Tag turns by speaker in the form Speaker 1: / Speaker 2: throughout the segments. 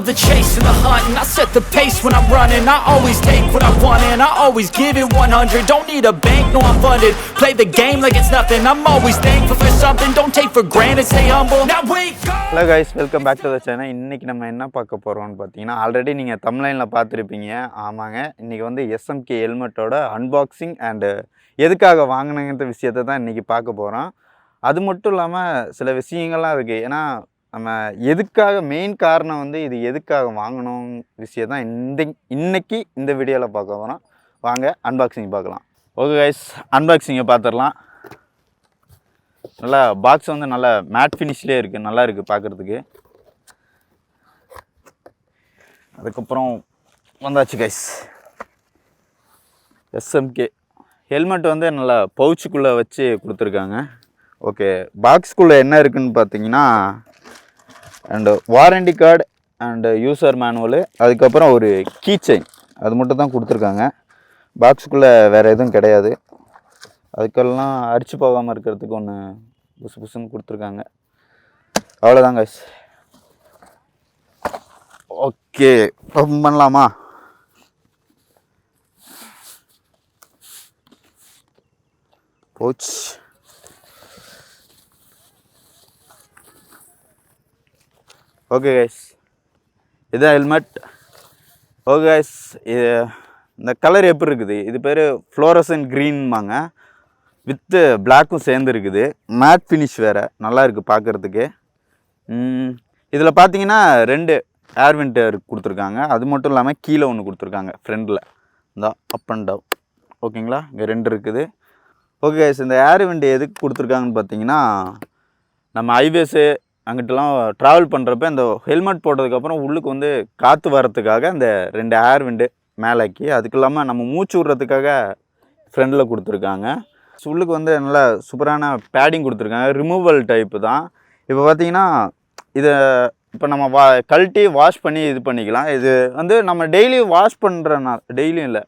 Speaker 1: the chase and the hunt, and I set the pace when I'm running. I always take what I want and I always give it 100. Don't need a bank, no I'm funded. Play the game like it's nothing. I'm always thankful for something. Don't take for granted, stay humble. Now wake up.
Speaker 2: Hello guys, welcome back to the channel. இன்னைக்கு நம்ம என்ன பார்க்க போறோம்னு பார்த்தீங்கன்னா already நீங்க thumbnailல பார்த்திருப்பீங்க. ஆமாங்க, இன்னைக்கு வந்து SMK ஹெல்மெட்டோட அன்பாக்சிங் அண்ட் எதுக்காக வாங்குனங்கன்ற விஷயத்தை தான் இன்னைக்கு பார்க்க போறோம். அது மட்டும் இல்லாமல் சில விஷயங்கள்லாம் இருக்குது. ஏன்னா நம்ம எதுக்காக மெயின் காரணம் வந்து இது எதுக்காக வாங்கணும் விஷயம் தான் இன்னைக்கு இந்த வீடியோவில் பார்க்க போகிறோம். வாங்க அன்பாக்சிங் பார்க்கலாம். ஓகே கைஸ், அன்பாக்சிங்கை பார்த்துடலாம். நல்லா பாக்ஸ் வந்து நல்லா மேட் ஃபினிஷ்லேயே இருக்குது, நல்லா இருக்குது பார்க்குறதுக்கு. அதுக்கப்புறம் வந்தாச்சு கைஸ், SMK ஹெல்மெட் வந்து நல்லா பவுச்சுக்குள்ளே வச்சு கொடுத்துருக்காங்க. ஓகே, பாக்ஸ்குள்ளே என்ன இருக்குதுன்னு பார்த்தீங்கன்னா and warranty card and user manual, அதுக்கப்புறம் ஒரு கீ செயின், அது மட்டும் தான் கொடுத்துருக்காங்க. பாக்ஸுக்குள்ளே வேறு எதுவும் கிடையாது. அதுக்கெல்லாம் அரிச்சு போகாமல் இருக்கிறதுக்கு ஒன்று புசு புசுன்னு கொடுத்துருக்காங்க. அவ்வளோதாங்க. ஓகே, ஓப்பன் பண்ணலாமா? போச்சு. ஓகே கைஸ், இதுதான் ஹெல்மெட். ஓகே கைஸ், இது இந்த கலர் எப்படி இருக்குது? இது பேர் ஃப்ளோரசன் க்ரீன்பாங்க, வித்து பிளாக்கும் சேர்ந்து இருக்குது. மேட் ஃபினிஷ் வேறு, நல்லா இருக்குது பார்க்குறதுக்கு. இதில் பார்த்தீங்கன்னா 2 ஏர் வென்டர் கொடுத்துருக்காங்க. அது மட்டும் இல்லாமல் கீழே ஒன்று கொடுத்துருக்காங்க ஃப்ரண்டில், இந்த அப் அண்ட் டவுன். ஓகேங்களா, இங்கே 2 இருக்குது. ஓகே கைஸ், இந்த ஏர் வெண்ட் எதுக்கு கொடுத்துருக்காங்கன்னு பார்த்தீங்கன்னா நம்ம ஹைவேஸு அங்கிட்டலாம் ட்ராவல் பண்ணுறப்ப இந்த ஹெல்மெட் போட்டதுக்கப்புறம் உள்ளுக்கு வந்து காற்று வரத்துக்காக இந்த 2 ஏர் விண்டு மேலேக்கி, அதுக்கு இல்லாமல் நம்ம மூச்சு விட்றதுக்காக ஃப்ரண்டில் கொடுத்துருக்காங்க. உள்ளுக்கு வந்து நல்லா சூப்பரான பேடிங் கொடுத்துருக்காங்க, ரிமூவல் டைப்பு தான். இப்போ பார்த்தீங்கன்னா இதை இப்போ நம்ம கழட்டி வாஷ் பண்ணி இது பண்ணிக்கலாம். இது வந்து நம்ம டெய்லி வாஷ் பண்ணுறனால, டெய்லியும் இல்லை,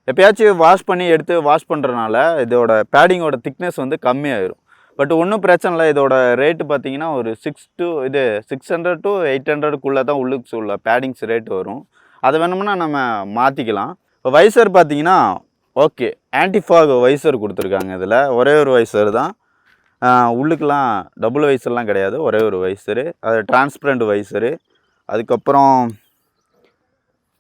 Speaker 2: எப்போயாச்சும் வாஷ் பண்ணி எடுத்து வாஷ் பண்ணுறனால இதோட பேடிங்கோட திக்னஸ் வந்து கம்மியாயிடும். பட் ஒன்றும் பிரச்சனை இல்லை. இதோட ரேட்டு பார்த்தீங்கன்னா ஒரு 600 to 800 தான் உள்ளுக்கு உள்ள பேடிங்ஸ் ரேட்டு வரும். அதை வேணும்னா நம்ம மாற்றிக்கலாம். இப்போ வைசர் பார்த்தீங்கன்னா ஓகே, ஆன்டிஃபாக் வைசர் கொடுத்துருக்காங்க. இதில் ஒரே ஒரு வைசர் தான், உள்ளுக்கெலாம் டபுள் வைசர்லாம் கிடையாது, ஒரே ஒரு வைசரு. அது டிரான்ஸ்பரண்ட் வைசரு. அதுக்கப்புறம்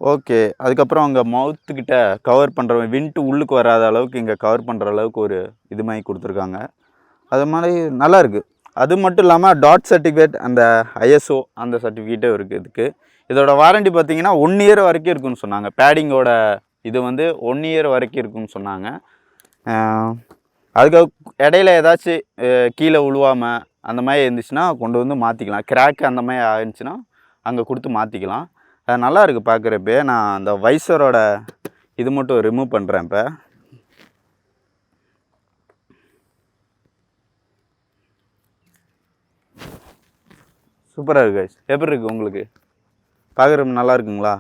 Speaker 2: ஓகே, அதுக்கப்புறம் அங்கே மவுத்துக்கிட்ட கவர் பண்ணுற விண்ட்டு உள்ளுக்கு வராத அளவுக்கு இங்கே கவர் பண்ணுற அளவுக்கு ஒரு இது மாதிரி கொடுத்துருக்காங்க. அது மாதிரி நல்லாயிருக்கு. அது மட்டும் இல்லாமல் டாட் சர்டிஃபிகேட், அந்த ISO அந்த சர்டிஃபிகேட்டும் இருக்குது இதுக்கு. இதோட வாரண்டி பார்த்தீங்கன்னா 1 year வரைக்கும் இருக்குதுன்னு சொன்னாங்க. பேடிங்கோட இது வந்து 1 year வரைக்கும் இருக்குதுன்னு சொன்னாங்க. அதுக்கு இடையில ஏதாச்சும் கீழே விழுவாமல் அந்த மாதிரி இருந்துச்சுன்னா கொண்டு வந்து மாற்றிக்கலாம். கிராக் அந்த மாதிரி ஆயிடுச்சுன்னா அங்கே கொடுத்து மாற்றிக்கலாம். அது நல்லா இருக்குது பார்க்குறப்பே. நான் அந்த வைசரோட இது மட்டும் ரிமூவ் பண்ணுறேன். இப்போ சூப்பராக இருக்குது கைஸ். எப்படி இருக்குது உங்களுக்கு? பார்க்குறப்ப நல்லா இருக்குங்களா?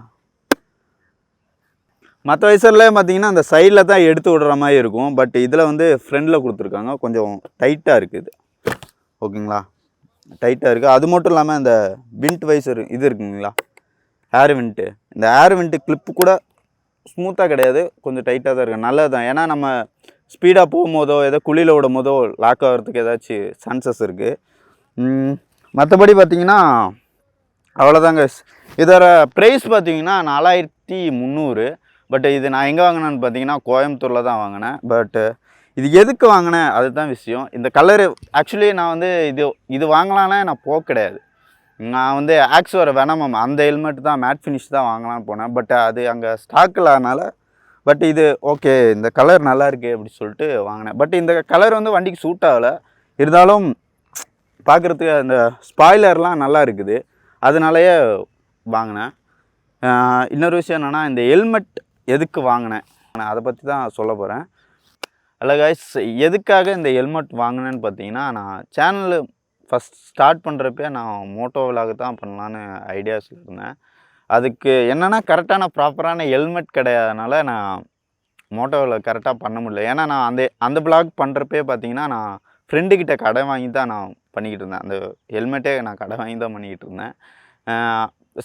Speaker 2: மற்ற வைசர்லேயே பார்த்தீங்கன்னா அந்த சைடில் தான் எடுத்து விடுற மாதிரி இருக்கும். பட் இதில் வந்து ஃப்ரண்டில் கொடுத்துருக்காங்க, கொஞ்சம் டைட்டாக இருக்குது. ஓகேங்களா, டைட்டாக இருக்குது. அது மட்டும் இல்லாமல் இந்த விண்ட் வைசர் இது இருக்குங்களா, ஏர் விண்ட்டு, இந்த ஏர் விண்ட்டு கிளிப்பு கூட ஸ்மூத்தாக கிடையாது, கொஞ்சம் டைட்டாக தான் இருக்குது. நல்லது தான். ஏன்னா நம்ம ஸ்பீடாக போகும்போதோ ஏதோ குழியில் விடும் போதோ லாக் ஆகிறதுக்கு ஏதாச்சும் சான்சஸ் இருக்குது. மற்றபடி பார்த்தீங்கன்னா அவ்வளோதாங்க. இதோட ப்ரைஸ் பார்த்தீங்கன்னா 4300. பட் இது நான் எங்கே வாங்கினேன்னு பார்த்தீங்கன்னா கோயம்புத்தூரில் தான் வாங்கினேன். பட்டு இது எதுக்கு வாங்கினேன் அதுதான் விஷயம். இந்த கலரு ஆக்சுவலி நான் வந்து இது வாங்கலான்னா நான் போக கிடையாது. நான் வந்து ஆக்ஸோட வெனமம் அந்த ஹெல்மெட் தான், மேட் ஃபினிஷ் தான் வாங்கலான்னு போனேன். பட் அது அங்கே ஸ்டாக் இல்லாதனால, பட் இது ஓகே இந்த கலர் நல்லா இருக்குது அப்படி சொல்லிட்டு வாங்கினேன். பட் இந்த கலர் வந்து வண்டிக்கு சூட் ஆகலை. இருந்தாலும் பார்க்குறதுக்கு அந்த ஸ்பாய்லர்லாம் நல்லா இருக்குது, அதனாலேயே வாங்கினேன். இன்னொரு விஷயம் என்னென்னா, இந்த ஹெல்மெட் எதுக்கு வாங்கினேன் அதை பற்றி தான் சொல்ல போகிறேன். ஹலோ கைஸ், எதுக்காக இந்த ஹெல்மெட் வாங்கினேன்னு பார்த்தீங்கன்னா, நான் சேனலு ஃபஸ்ட் ஸ்டார்ட் பண்ணுறப்பே நான் மோட்டோ விலாக் தான் பண்ணலான்னு ஐடியாஸில் இருந்தேன். அதுக்கு என்னென்னா கரெக்டான ப்ராப்பரான ஹெல்மெட் கிடையாதனால நான் மோட்டோ விலாக் கரெக்டாக பண்ண முடியல. ஏன்னா நான் அந்த விலாக் பண்ணுறப்பே பார்த்தீங்கன்னா நான் ஃப்ரெண்டுக்கிட்ட கடை வாங்கி தான் நான் பண்ணிக்கிட்டு இருந்தேன். அந்த ஹெல்மெட்டே நான் கடை வாங்கி தான் பண்ணிக்கிட்டு இருந்தேன்.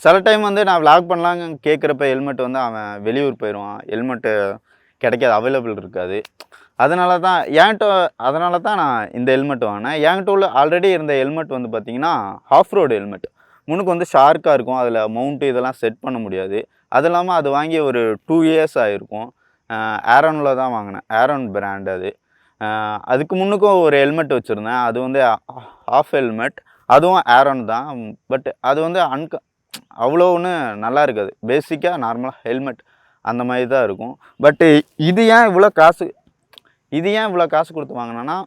Speaker 2: சில டைம் வந்து நான் விளாக் பண்ணலாங்க கேட்குறப்ப ஹெல்மெட் வந்து அவன் வெளியூர் போயிடுவான், ஹெல்மெட்டு கிடைக்காது, அவைலபிள் இருக்காது. அதனால தான் நான் இந்த ஹெல்மெட் வாங்கினேன். என்கிட்ட உள்ள ஆல்ரெடி இருந்த ஹெல்மெட் வந்து பார்த்திங்கன்னா ஆஃப் ரோடு ஹெல்மெட். முன்னுக்கு வந்து ஷார்க்காக இருக்கும், அதில் மவுண்ட்டு இதெல்லாம் செட் பண்ண முடியாது. அது இல்லாமல் அது வாங்கி ஒரு 2 இயர்ஸ் ஆகிருக்கும். ஏரோனில் தான் வாங்கினேன், ஏரோன் பிராண்ட் அது. அதுக்கு முன்னுக்கும் ஒரு ஹெல்மெட் வச்சுருந்தேன், அது வந்து ஆஃப் ஹெல்மெட், அதுவும் ஏரோன் தான். பட் அது வந்து அவ்வளோ ஒன்றும் நல்லா இருக்காது. பேசிக்காக நார்மலாக ஹெல்மெட் அந்த மாதிரி தான் இருக்கும். பட்டு இது ஏன் இவ்வளோ காசு கொடுத்து வாங்கினேன்னா,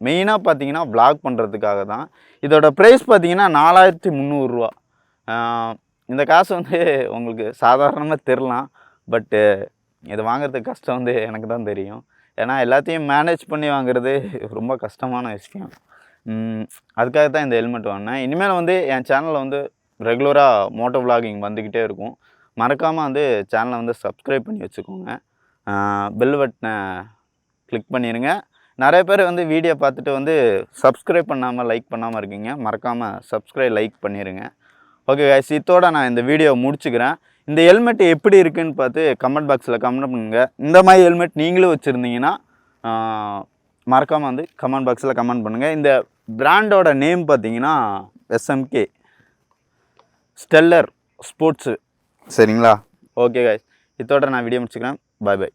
Speaker 2: மெயினாக பார்த்தீங்கன்னா விளாக் பண்ணுறதுக்காக தான். இதோட ப்ரைஸ் பார்த்தீங்கன்னா 4300 இந்த காசு வந்து உங்களுக்கு சாதாரணமாக தெரிலாம். பட்டு இது வாங்குறதுக்கு கஷ்டம் வந்து எனக்கு தான் தெரியும். ஏன்னா எல்லாத்தையும் மேனேஜ் பண்ணி வாங்குறது ரொம்ப கஷ்டமான விஷயம். அதுக்காக தான் இந்த ஹெல்மெட் வாங்கினேன். இனிமேல் வந்து என் சேனலில் வந்து ரெகுலராக மோட்டோ விளாகிங் வந்துக்கிட்டே இருக்கும். மறக்காமல் வந்து சேனலை வந்து சப்ஸ்கிரைப் பண்ணி வச்சுக்கோங்க. பெல் பட்டனை கிளிக் பண்ணிடுங்க. நிறைய பேர் வந்து வீடியோ பார்த்துட்டு வந்து சப்ஸ்கிரைப் பண்ணாமல் லைக் பண்ணாமல் இருக்கீங்க. மறக்காமல் சப்ஸ்கிரைப் லைக் பண்ணிடுங்க. ஓகே கைஸ், இதோட நான் இந்த வீடியோவை முடிச்சுக்கிறேன். இந்த ஹெல்மெட் எப்படி இருக்குதுன்னு பார்த்து கமெண்ட் பாக்ஸில் கமெண்ட் பண்ணுங்கள். இந்த மாதிரி ஹெல்மெட் நீங்களும் வச்சுருந்தீங்கன்னா மறக்காமல் வந்து கமெண்ட் பாக்ஸில் கமெண்ட் பண்ணுங்கள். இந்த பிராண்டோட நேம் பார்த்தீங்கன்னா SMK Stellar ஸ்போர்ட்ஸு. சரிங்களா? ஓகே கைஸ், இதோட நான் வீடியோ முடிச்சுக்கிறேன். பாய் பாய்.